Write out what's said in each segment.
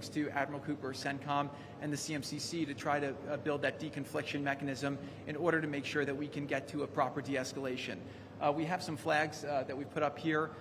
thanks to Admiral Cooper, CENTCOM, and the CMCC to try to build that deconfliction mechanism in order to make sure that we can get to a proper de-escalation. We have some flags that we put up here.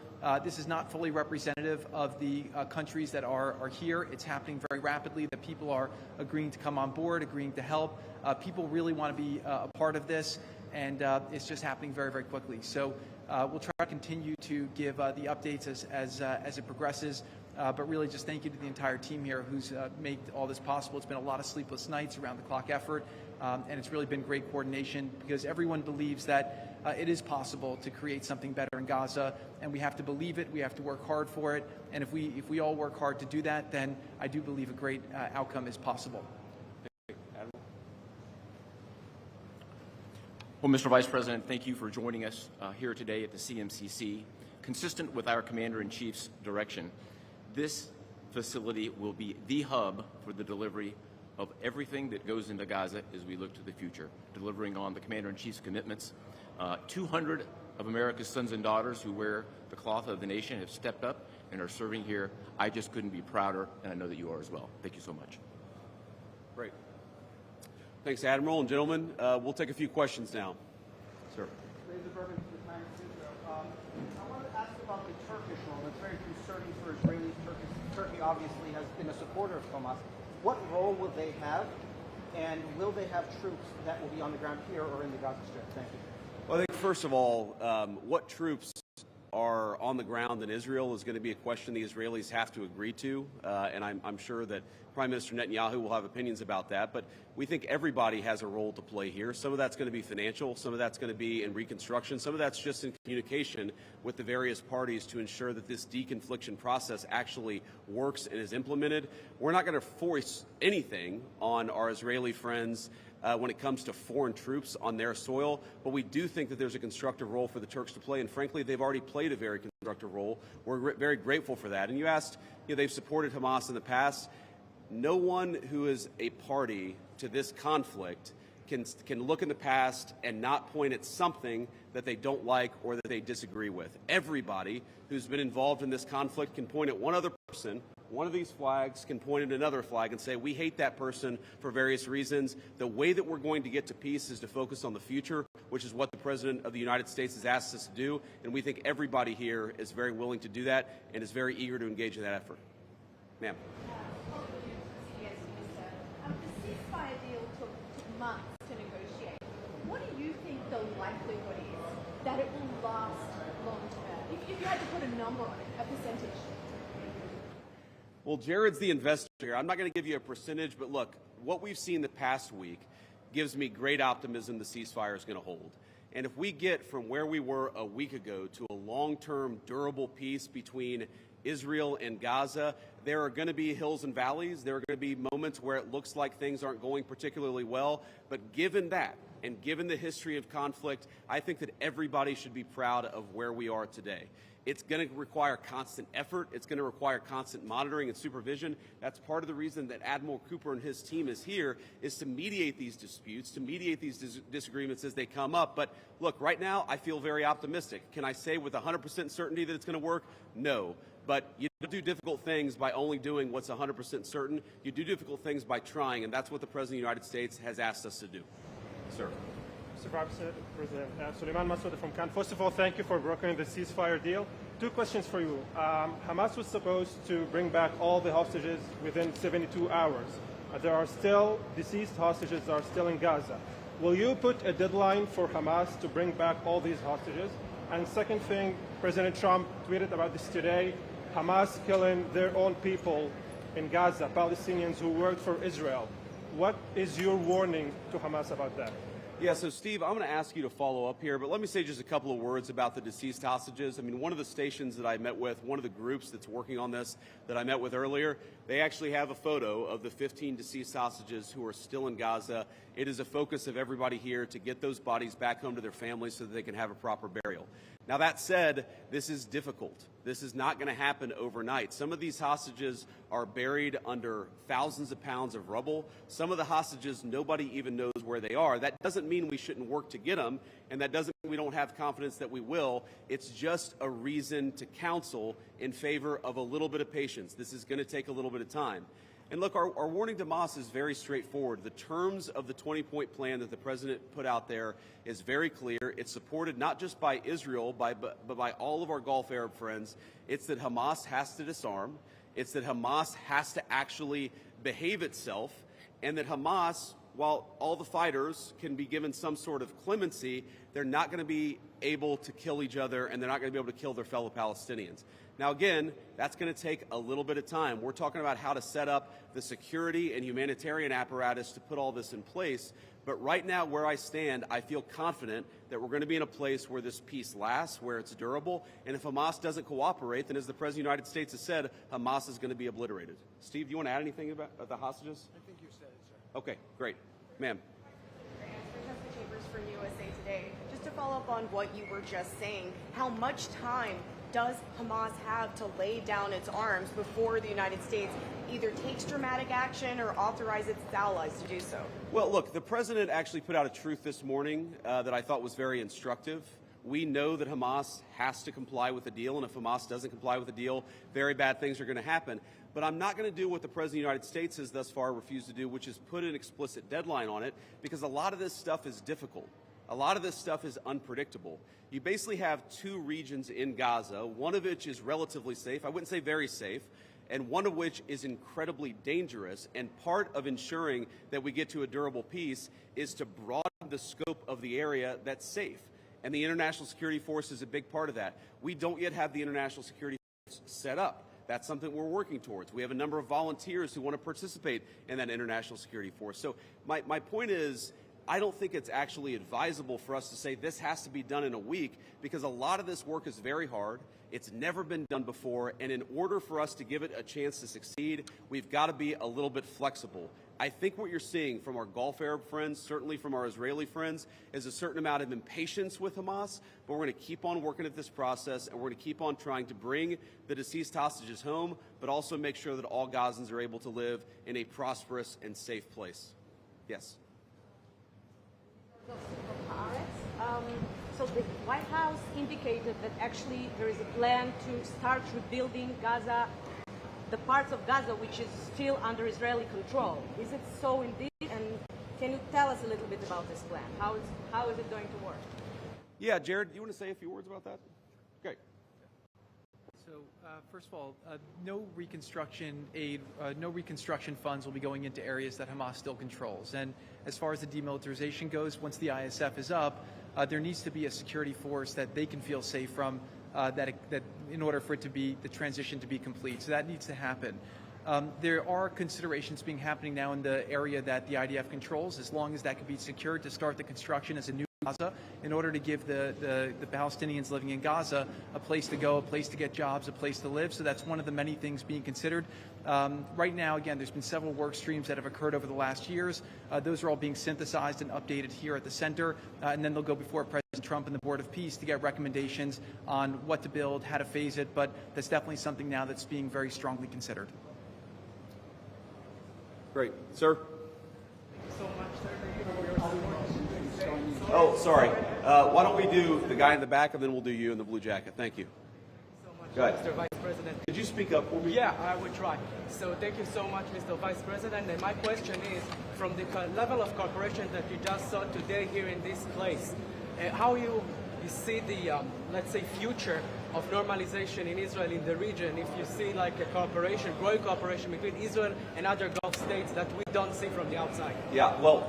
This is not fully representative of the countries that are here. It's happening very rapidly. The people are agreeing to come on board, agreeing to help. People really want to be a part of this, and it's just happening very, very quickly. So we'll try to continue to give the updates as it progresses. But really just thank you to the entire team here who's made all this possible. It's been a lot of sleepless nights, around the clock effort, and it's really been great coordination because everyone believes that it is possible to create something better in Gaza, and we have to believe it, we have to work hard for it, and if we all work hard to do that, then I do believe a great outcome is possible. Well, Mr. Vice President, thank you for joining us here today at the CMCC. Consistent with our Commander-in-Chief's direction, this facility will be the hub for the delivery of everything that goes into Gaza as we look to the future, delivering on the Commander-in-Chief's commitments. 200 of America's sons and daughters who wear the cloth of the nation have stepped up and are serving here. I just couldn't be prouder, and I know that you are as well. Thank you so much. Great. Thanks, Admiral. And gentlemen, we'll take a few questions now. Sir. I wanted to ask about the Turkish role. It's very concerning for Israelis. Turkey obviously has been a supporter of Hamas. What role will they have, and will they have troops that will be on the ground here or in the Gaza Strip? Thank you. Well, I think, first of all, what troops are on the ground in Israel is going to be a question the Israelis have to agree to, and I'm sure that Prime Minister Netanyahu will have opinions about that, but we think everybody has a role to play here. Some of that's going to be financial, some of that's going to be in reconstruction, some of that's just in communication with the various parties to ensure that this deconfliction process actually works and is implemented. We're not going to force anything on our Israeli friends when it comes to foreign troops on their soil, but we do think that there's a constructive role for the Turks to play, and frankly, they've already played a very constructive role. We're very grateful for that. And you asked, they've supported Hamas in the past. No one who is a party to this conflict can look in the past and not point at something that they don't like or that they disagree with. Everybody who's been involved in this conflict can point at one other person. One of these flags can point at another flag and say, we hate that person for various reasons. The way that we're going to get to peace is to focus on the future, which is what the President of the United States has asked us to do. And we think everybody here is very willing to do that and is very eager to engage in that effort. Ma'am. The ceasefire deal took months to negotiate. What do you think the likelihood is that it will last long term? If you had to put a number on it, a percentage. Well, Jared's the investor here. I'm not going to give you a percentage, but look, what we've seen the past week gives me great optimism the ceasefire is going to hold. And if we get from where we were a week ago to a long-term, durable peace between Israel and Gaza, there are going to be hills and valleys. There are going to be moments where it looks like things aren't going particularly well. But given that, and given the history of conflict, I think that everybody should be proud of where we are today. It's going to require constant effort. It's going to require constant monitoring and supervision. That's part of the reason that Admiral Cooper and his team is here, is to mediate these disputes, to mediate these disagreements as they come up. But look, right now, I feel very optimistic. Can I say with 100% certainty that it's going to work? No. But you don't do difficult things by only doing what's 100% certain. You do difficult things by trying, and that's what the President of the United States has asked us to do. Sir. Mr. President, Suleiman Masoud from Cannes. First of all, thank you for brokering the ceasefire deal. Two questions for you. Hamas was supposed to bring back all the hostages within 72 hours. There are still deceased hostages that are still in Gaza. Will you put a deadline for Hamas to bring back all these hostages? And second thing, President Trump tweeted about this today, Hamas killing their own people in Gaza, Palestinians who worked for Israel. What is your warning to Hamas about that? Yeah, so Steve, I'm going to ask you to follow up here, but let me say just a couple of words about the deceased hostages. I mean, one of the stations that I met with, one of the groups that's working on this that I met with earlier, they actually have a photo of the 15 deceased hostages who are still in Gaza. It is a focus of everybody here to get those bodies back home to their families so that they can have a proper burial. Now, that said, this is difficult. This is not going to happen overnight. Some of these hostages are buried under thousands of pounds of rubble. Some of the hostages, nobody even knows where they are. That doesn't mean we shouldn't work to get them, and that doesn't mean we don't have confidence that we will. It's just a reason to counsel in favor of a little bit of patience. This is going to take a little bit of time. And look, our warning to Hamas is very straightforward. The terms of the 20-point plan that the president put out there is very clear. It's supported not just by Israel, but by all of our Gulf Arab friends. It's that Hamas has to disarm. It's that Hamas has to actually behave itself. And that Hamas, while all the fighters can be given some sort of clemency, they're not going to be able to kill each other, and they're not going to be able to kill their fellow Palestinians. Now, again, that's going to take a little bit of time. We're talking about how to set up the security and humanitarian apparatus to put all this in place. But right now, where I stand, I feel confident that we're going to be in a place where this peace lasts, where it's durable. And if Hamas doesn't cooperate, then as the President of the United States has said, Hamas is going to be obliterated. Steve, do you want to add anything about the hostages? I think you said it, sir. Okay, great. Ma'am. From USA Today. Just to follow up on what you were just saying, how much time does Hamas have to lay down its arms before the United States either takes dramatic action or authorizes its allies to do so? Well, look, the president actually put out a truth this morning that I thought was very instructive. We know that Hamas has to comply with the deal, and if Hamas doesn't comply with the deal, very bad things are going to happen. But I'm not going to do what the President of the United States has thus far refused to do, which is put an explicit deadline on it, because a lot of this stuff is difficult. A lot of this stuff is unpredictable. You basically have two regions in Gaza, one of which is relatively safe, I wouldn't say very safe, and one of which is incredibly dangerous. And part of ensuring that we get to a durable peace is to broaden the scope of the area that's safe. And the International Security Force is a big part of that. We don't yet have the International Security Force set up. That's something we're working towards. We have a number of volunteers who want to participate in that International Security Force. So my point is, I don't think it's actually advisable for us to say this has to be done in a week, because a lot of this work is very hard. It's never been done before, and in order for us to give it a chance to succeed, we've got to be a little bit flexible. I think what you're seeing from our Gulf Arab friends, certainly from our Israeli friends, is a certain amount of impatience with Hamas, but we're going to keep on working at this process, and we're going to keep on trying to bring the deceased hostages home, but also make sure that all Gazans are able to live in a prosperous and safe place. Yes? So the White House indicated that actually there is a plan to start rebuilding Gaza, the parts of Gaza which is still under Israeli control. Is it so indeed? And can you tell us a little bit about this plan? How is it going to work? Yeah, Jared, you want to say a few words about that? Great. So, first of all, no reconstruction aid, no reconstruction funds will be going into areas that Hamas still controls. And as far as the demilitarization goes, once the ISF is up, there needs to be a security force that they can feel safe from, that in order for it to be the transition to be complete. So that needs to happen. There are considerations being happening now in the area that the IDF controls, as long as that can be secured to start the construction as a new Gaza, in order to give the Palestinians living in Gaza a place to go, a place to get jobs, a place to live. So that's one of the many things being considered. Right now, again, there's been several work streams that have occurred over the last years. Those are all being synthesized and updated here at the center, and then they'll go before President Trump and the Board of Peace to get recommendations on what to build, how to phase it, but that's definitely something now that's being very strongly considered. Great. Sir? So much, sir. Thank you for your support. Oh, sorry. Why don't we do the guy in the back, and then we'll do you in the blue jacket. Thank you. So much, Go ahead. Mr. Vice President. Could you speak up for me? Yeah, I will try. So thank you so much, Mr. Vice President. And my question is, from the level of cooperation that you just saw today here in this place, how you see the, let's say, future of normalization in Israel, in the region, if you see like a cooperation, growing cooperation between Israel and other Gulf states that we don't see from the outside? Yeah, well,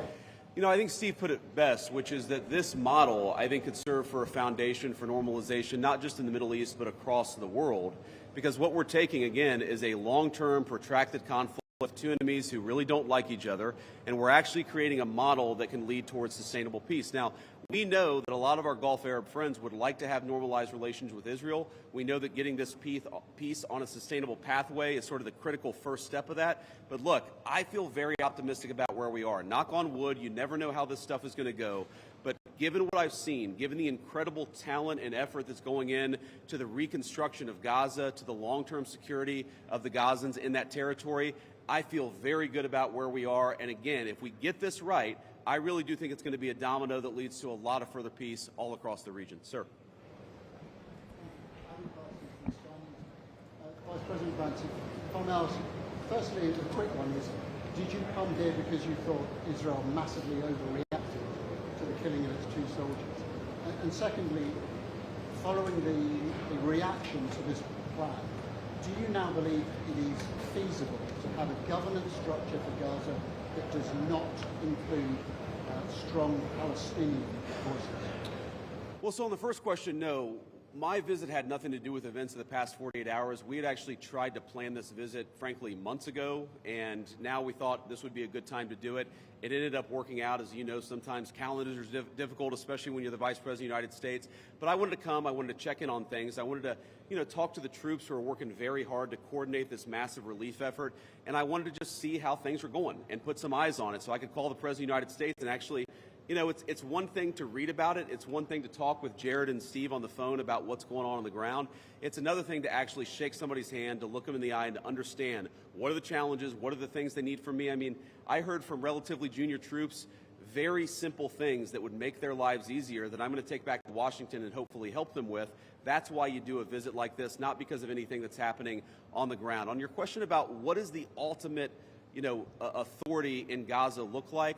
you know, I think Steve put it best, which is that this model, I think, could serve for a foundation for normalization, not just in the Middle East, but across the world. Because what we're taking, again, is a long-term, protracted conflict with two enemies who really don't like each other, and we're actually creating a model that can lead towards sustainable peace. Now, we know that a lot of our Gulf Arab friends would like to have normalized relations with Israel. We know that getting this peace on a sustainable pathway is sort of the critical first step of that. But look, I feel very optimistic about where we are. Knock on wood, you never know how this stuff is going to go. But given what I've seen, given the incredible talent and effort that's going in to the reconstruction of Gaza, to the long-term security of the Gazans in that territory, I feel very good about where we are. And again, if we get this right, I really do think it's going to be a domino that leads to a lot of further peace all across the region. Sir. Vice President Vance, if I may ask, firstly, a quick one is, did you come here because you thought Israel massively overreacted to the killing of its 2 soldiers? And secondly, following the reaction to this plan, do you now believe it is feasible to have a governance structure for Gaza that does not include strong Palestinian voices? Well, so on the first question, no. My visit had nothing to do with events of the past 48 hours. We had actually tried to plan this visit, frankly, months ago, and now we thought this would be a good time to do it. It ended up working out. As you know, sometimes calendars are difficult, especially when you're the Vice President of the United States. But I wanted to come. I wanted to check in on things. I wanted to, talk to the troops who are working very hard to coordinate this massive relief effort. And I wanted to just see how things were going and put some eyes on it so I could call the President of the United States and actually, it's one thing to read about it. It's one thing to talk with Jared and Steve on the phone about what's going on the ground. It's another thing to actually shake somebody's hand, to look them in the eye and to understand what are the challenges, what are the things they need from me. I mean, I heard from relatively junior troops very simple things that would make their lives easier that I'm going to take back to Washington and hopefully help them with. That's why you do a visit like this, not because of anything that's happening on the ground. On your question about what is the ultimate, authority in Gaza look like,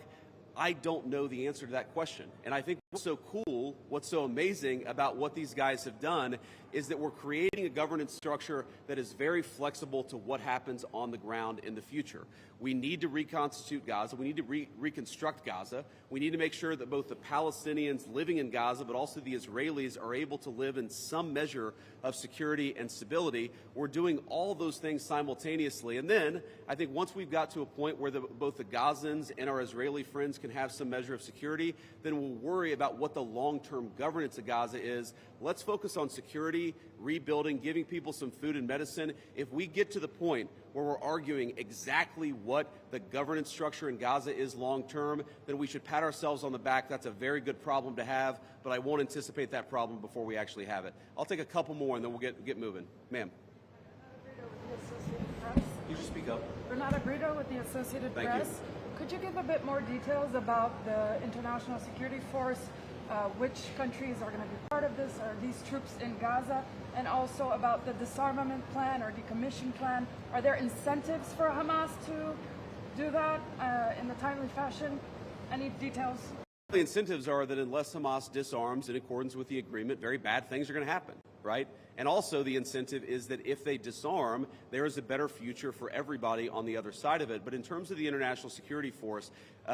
I don't know the answer to that question. And I think what's so cool, what's so amazing about what these guys have done is that we're creating a governance structure that is very flexible to what happens on the ground in the future. We need to reconstitute Gaza. We need to reconstruct Gaza. We need to make sure that both the Palestinians living in Gaza, but also the Israelis are able to live in some measure of security and stability. We're doing all those things simultaneously. And then I think once we've got to a point where both the Gazans and our Israeli friends can have some measure of security, then we'll worry about what the long-term governance of Gaza is. Let's focus on security, rebuilding, giving people some food and medicine. If we get to the point where we're arguing exactly what the governance structure in Gaza is long-term, then we should pat ourselves on the back. That's a very good problem to have, but I won't anticipate that problem before we actually have it. I'll take a couple more and then we'll get moving. Ma'am. You should speak up. Renata Brito with the Associated Thank Press. you. Could you give a bit more details about the International Security Force? Which countries are going to be part of this? Are these troops in Gaza? And also about the disarmament plan or decommission plan. Are there incentives for Hamas to do that in a timely fashion? Any details? The incentives are that unless Hamas disarms in accordance with the agreement, very bad things are going to happen, right? And also the incentive is that if they disarm, there is a better future for everybody on the other side of it. But in terms of the International Security Force,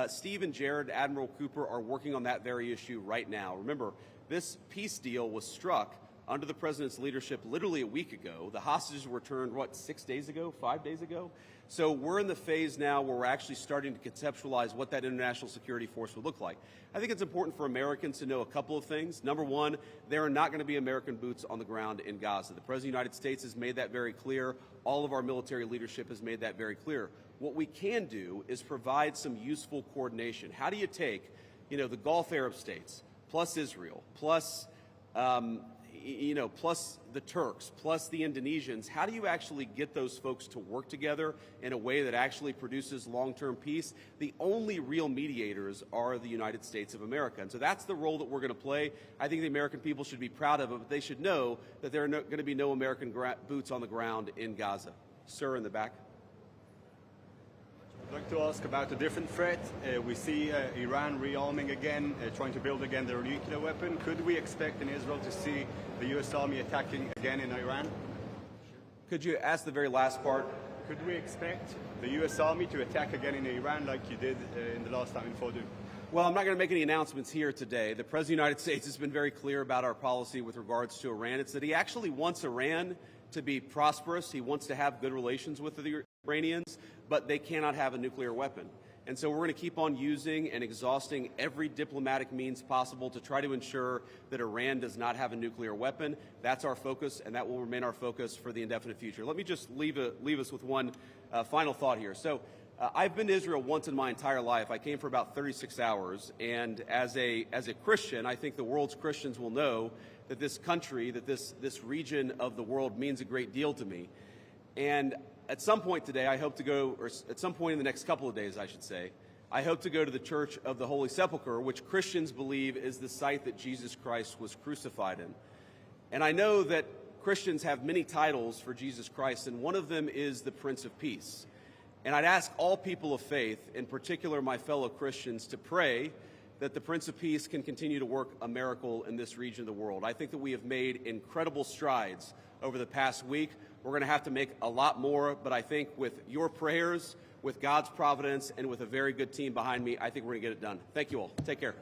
Steve and Jared, Admiral Cooper, are working on that very issue right now. Remember, this peace deal was struck under the president's leadership literally a week ago. The hostages were returned, 6 days ago, 5 days ago? So we're in the phase now where we're actually starting to conceptualize what that international security force would look like. I think it's important for Americans to know a couple of things. Number one, there are not going to be American boots on the ground in Gaza. The President of the United States has made that very clear. All of our military leadership has made that very clear. What we can do is provide some useful coordination. How do you take, the Gulf Arab states, plus Israel, plus plus the Turks, plus the Indonesians, how do you actually get those folks to work together in a way that actually produces long-term peace? The only real mediators are the United States of America. And so that's the role that we're going to play. I think the American people should be proud of it, but they should know that there are going to be no American boots on the ground in Gaza. Sir, in the back. I'd like to ask about a different threat. We see Iran rearming again, trying to build again their nuclear weapon. Could we expect in Israel to see the U.S. Army attacking again in Iran? Could you ask the very last part? Could we expect the U.S. Army to attack again in Iran like you did in the last time in Fordow? Well, I'm not going to make any announcements here today. The President of the United States has been very clear about our policy with regards to Iran. It's that he actually wants Iran to be prosperous. He wants to have good relations with the Iranians, but they cannot have a nuclear weapon. And so we're going to keep on using and exhausting every diplomatic means possible to try to ensure that Iran does not have a nuclear weapon. That's our focus, and that will remain our focus for the indefinite future. Let me just leave us with one final thought here. So I've been to Israel once in my entire life. I came for about 36 hours, and as a Christian, I think the world's Christians will know that this country, that this region of the world means a great deal to me. And at some point today, I hope to go, or at some point in the next couple of days, I should say, I hope to go to the Church of the Holy Sepulchre, which Christians believe is the site that Jesus Christ was crucified in. And I know that Christians have many titles for Jesus Christ, and one of them is the Prince of Peace. And I'd ask all people of faith, in particular my fellow Christians, to pray that the Prince of Peace can continue to work a miracle in this region of the world. I think that we have made incredible strides over the past week. We're going to have to make a lot more, but I think with your prayers, with God's providence, and with a very good team behind me, I think we're going to get it done. Thank you all. Take care.